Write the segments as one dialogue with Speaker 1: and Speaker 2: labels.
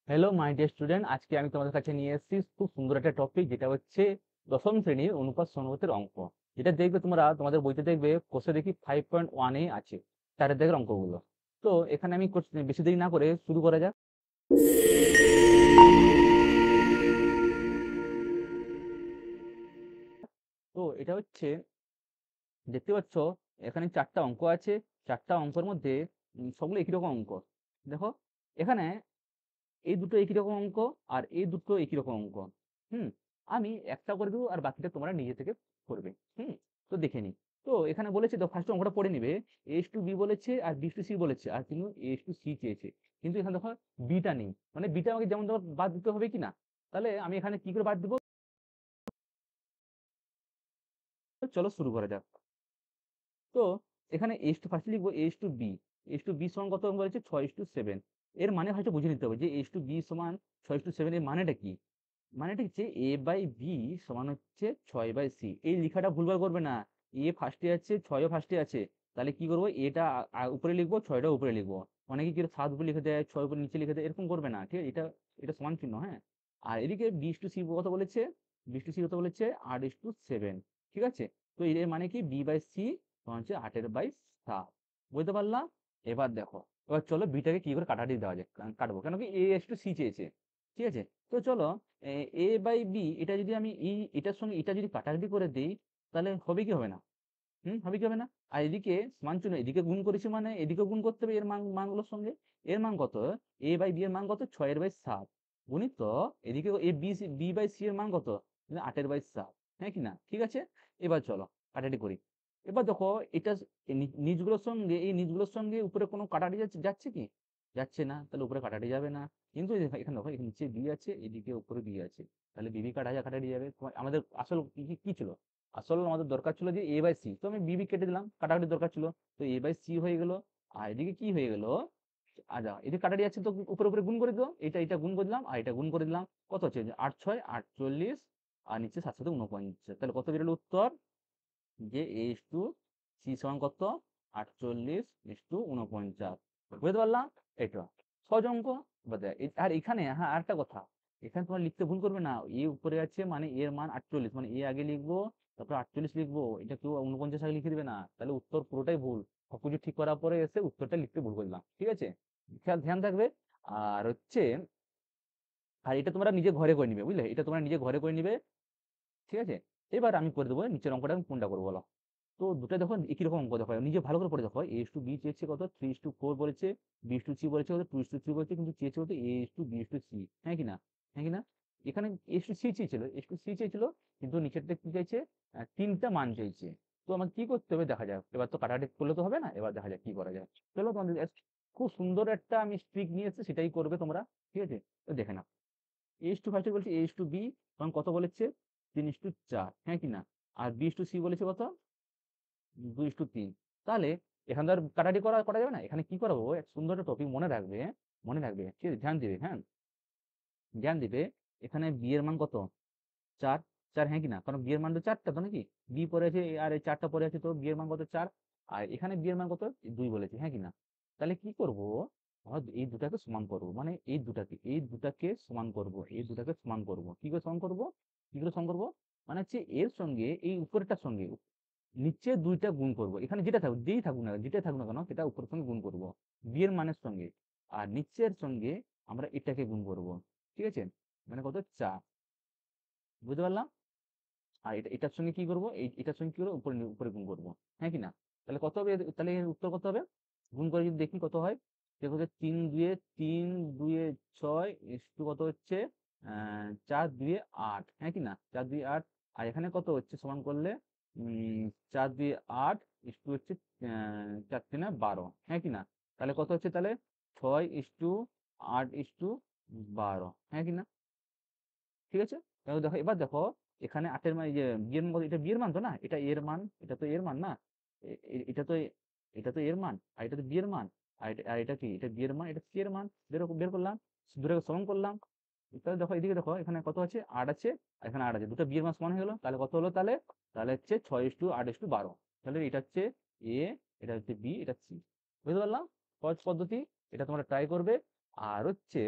Speaker 1: Hello my dear student, আজকে আমি তোমাদের কাছে নিয়ে এসেছি খুব সুন্দর একটা টপিক, যেটা হচ্ছে দশম শ্রেণীর অনুপাত সহগতের অঙ্ক। যেটা দেখবে তোমরা তোমাদের বইতে দেখবে কোষে দেখি 5.1 আছে, 4 দাগের অঙ্কগুলো। তো এখানে আমি বেশি দেরি না করে শুরু করা যাক। তো এটা হচ্ছে, দেখতে পাচ্ছ এখানে 4টা অঙ্ক আছে। 4টা অঙ্কের মধ্যে সবগুলো একই রকম অঙ্ক। দেখো, এখানে এই দুটো একই রকম অঙ্ক আর এই দুটো একই রকম অঙ্ক। হুম আমি একটা করে দেবো আর বাকিটা তোমরা নিজে থেকে করবে। হুম তো দেখে নি। তো এখানে বলেছে, তো ফার্স্ট অঙ্কটা পড়ে নিবে। এস টু বি বলেছে আর বি টু সি বলেছে, আর কিন্তু এস টু সি চেয়েছে। কিন্তু এখানে দেখো বিটা নেই, মানে বিটা আমাকে যেমন ধর বাদ দিতে হবে কি না। তাহলে আমি এখানে কি করে বাদ দেবো, চলো শুরু করা যাক। তো এখানে এস টু ফার্স্টে লিখবো S to B. S to B সমান কত বলেছে, 6:7। এর মানে হয়তো বুঝে নিতে হবে যে এস টু বি সমান 6:7, এর মানেটা কি। মানেটা হচ্ছে এ বাই বি সমান হচ্ছে 6/সি। এই লেখাটা ভুলভাল করবে না। এ ফার্স্টে আছে, 6ও ফার্স্টে আছে। তাহলে কি করবো, এটা উপরে লিখবো, 6টা উপরে লিখবো। অনেকে কি 7 উপরে লিখে দেয়, 6 উপরে নিচে লিখে দেয়, এরকম করবে না, ঠিক আছে। এটা এটা সমান চিহ্ন, হ্যাঁ। আর এদিকে বি টু সি কত বলেছে, বি টু সি কত বলেছে 8:7। ঠিক আছে। তো এর মানে কি বি বাই সি সমান হচ্ছে 8/7। বুঝতে পারলাম। এবার দেখো, এবার চলো বিটাকে কি করে কাটাটি দেওয়া যায়, কাটবো কেন কি এ এস টু সি চেয়েছে। ঠিক আছে। তো চলো, এ বাই বি এটা যদি আমি এটার সঙ্গে এটা যদি কাটাকাটি করে দিই, তাহলে হবে কি হবে না? হবে কি হবে না? আর এদিকে সমান চিহ্ন, এদিকে গুণ করেছি মানে এদিকে গুণ করতে হবে এর মানগুলোর সঙ্গে। এর মান কত, এ বাই বি এর মান কত, 6/7 গুণিত এদিকে A B B by C এর মান কত, 8/7। হ্যাঁ কি না? ঠিক আছে। এবার চলো কাটাকাটি করি। এবার দেখো, এটা নিচগুলোর সঙ্গে এই নিচগুলোর সঙ্গে উপরে কোনো কাটাকাটি যাচ্ছে যাচ্ছে কি, যাচ্ছে না, তাহলে উপরে কাটাকাটি যাবে না। কিন্তু এখানে দেখো, এখানে নিচে বি আছে, এদিকে উপরে বি আছে, তাহলে বিবি কাটাকাটি যাবে। আমাদের আসল কি ছিল, আসলে আমাদের দরকার ছিল যে এ বাই সি, তো আমি বিবি কেটে দিলাম, কাটাকাটি দরকার ছিল। তো এ বাই সি হয়ে গেল। আর এদিকে কি হয়ে গেল, আচ্ছা এদিকে কাটাকাটি আছে, তো উপরে উপরে গুণ করে দিলাম, এটা গুণ করে দিলাম আর এটা গুণ করে দিলাম। কত হচ্ছে, 8×6 = 48, আর নিচে 7×7 = 49। তাহলে কত বেরোলো উত্তর, যে এস টু সি সমান কত, 48:49। বুঝতে পারলাম। এটা সহজ অঙ্ক। আর এখানে হ্যাঁ আরেকটা কথা, এখানে তোমার লিখতে ভুল করবে না। এ উপরে আছে মানে এর মান 48, মানে এ আগে লিখবো, তারপর 48 লিখবো, এটা কেউ 49 আগে লিখে দিবে না, তাহলে উত্তর পুরোটাই ভুল। সবকিছু ঠিক করার পরে এসে উত্তরটা লিখতে ভুল করলাম, ঠিক আছে। খেয়াল ধ্যান থাকবে। আর হচ্ছে, আর এটা তোমরা নিজে ঘরে করে নিবে, বুঝলে, এটা তোমরা নিজে ঘরে করে নিবে। ঠিক আছে। এবার আমি করে দেবো নিচের অঙ্কটা, আমি কোনটা করবো বলো। তো দুটো দেখো একই রকম অঙ্ক, দেখো নিজে ভালো করে পড়ে দেখো। এস টু বি চেয়েছে কত, 3:4 বলেছে। বি টু সি বলেছে কত, 2:3 বলেছে, কিন্তু চেয়েছে কত, S to B to C. হ্যাঁ কি না? হ্যাঁ কি না? এখানে এস টু সি চেয়েছিল, এস টু সি চেয়েছিল, কিন্তু নিচেরটা কি চাইছে, 3টা মান চাইছে। তো আমাকে কি করতে হবে দেখা যাক। এবার তো কাটাকাটি করলে তো হবে না, এবার দেখা যাক কি করা যায়। চলো তোমাদের খুব সুন্দর একটা আমি ট্রিক নিয়ে এসেছি, সেটাই করবে তোমরা। ঠিক আছে। তো দেখে নাও। এস টু ফার্স্টে বলছি এস টু বি তখন কত বলেছে, 3:4। হ্যাঁ কি না? আর বি টু সি বলেছে কত, 2:3। তাহলে এখানে আর কাটাকাটি করা করা যাবে না। এখানে কি করবো, এক সুন্দর একটা টপিক মনে রাখবে, মনে রাখবে, ঠিক আছে, ধ্যান দিবে, হ্যাঁ ধ্যান দিবে। এখানে বি এর মান কত, 4। 4, হ্যাঁ কি না? কারণ বি এর মান তো 4টা, তো নাকি বি পরে আছে আর এই 4টা পরে আছে, তো বি এর মান কত, 4। আর এখানে বি এর মান কত, 2 বলেছে, হ্যাঁ কি না? তাহলে কি করব, এই দুটাকে সমান করব, মানে এই দুটাকে সমান করব, এই দুটাকে সমান করব, কি করে সমান করব, কি করে সমান করব, মানে হচ্ছে এর সঙ্গে এই উপরেরটার সঙ্গে নিচে 2টা গুণ করব। এখানে যেটা থাকুক, যেই থাকুক না, যেটা থাকুক না কেন, সেটা উপরের সঙ্গে গুণ করব, বি এর মানের সঙ্গে। আর নিচের সঙ্গে আমরা এটাকে গুণ করব। ঠিক আছে। মানে কত, 4। বুঝতে পারলাম। আর এটার সঙ্গে কি করবো, এটার সঙ্গে কি করবো, উপরে উপরে গুণ করবো। হ্যাঁ কি না? তাহলে কত হবে, তাহলে এর উত্তর কত হবে, গুণ করে যদি দেখি কত হয়। দেখো যে 3 2 6 ইস্টু কত হচ্ছে, 4 2 8। হ্যাঁ কি না? 4 2 8। আর এখানে কত হচ্ছে সমান করলে, 4 2 8 ইস্টু হচ্ছে 4 3 12। হ্যাঁ কি না? তাহলে কত হচ্ছে, তাহলে 6:8:12। হ্যাঁ কি না? ঠিক আছে। তাহলে দেখো, এবার দেখো, এখানে 8-এর মান, এই যে বিয়ের মান, এটা বিয়ের মান তো না, এটা এর মান, এটা তো এর মান না। এটা তো এটা তো এর মান, আর এটা তো বিয়ের মান। আর এটা কি, এটা বিয়ের মান, এটা সি এর মান। বের করলাম, দুটোকে সমান করলাম। তাহলে দেখো এদিকে দেখো, এখানে কত আছে, 8 আছে, আর এখানে 8 আছে, দুটো বিয়ের মান সমান হয়ে গেলো। তাহলে কত হলো, তাহলে তাহলে হচ্ছে 6:8:12। তাহলে এটা হচ্ছে এ, এটা হচ্ছে বি, এটা সি। বুঝতে পারলাম। সহজ পদ্ধতি, এটা তোমরা ট্রাই করবে। আর হচ্ছে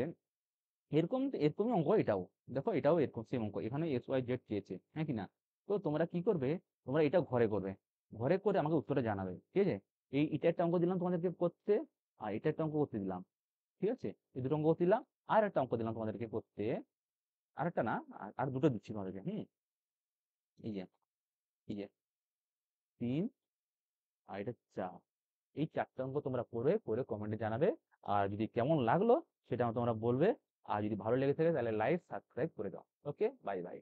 Speaker 1: এরকমই অঙ্ক এটাও। দেখো এটাও এরকম সেম অঙ্ক, এখানে এক্স ওয়াই জেড চেয়েছে, হ্যাঁ কি না? তো তোমরা কি করবে, তোমরা এটা ঘরে করবে, ঘরে করে আমাকে উত্তরটা জানাবে, ঠিক আছে? এটা একটা অঙ্ক দিলাম তোমাদেরকে করতে, আর এটা একটা অঙ্ক করতে দিলাম, ঠিক আছে? এই দুটো অঙ্ক করতে দিলাম, আর একটা অঙ্ক দিলাম তোমাদেরকে করতে, আর একটা না, আর দুটো দিচ্ছি তোমাদেরকে, এই যে, এই যে 3 আর এটা 4, এই 4টা অঙ্ক তোমরা করে করে কমেন্টে জানাবে। আর যদি কেমন লাগলো সেটা তোমরা বলবে। আর যদি ভালো লেগে থাকে তাহলে লাইক সাবস্ক্রাইব করে দাও। ওকে, বাই বাই।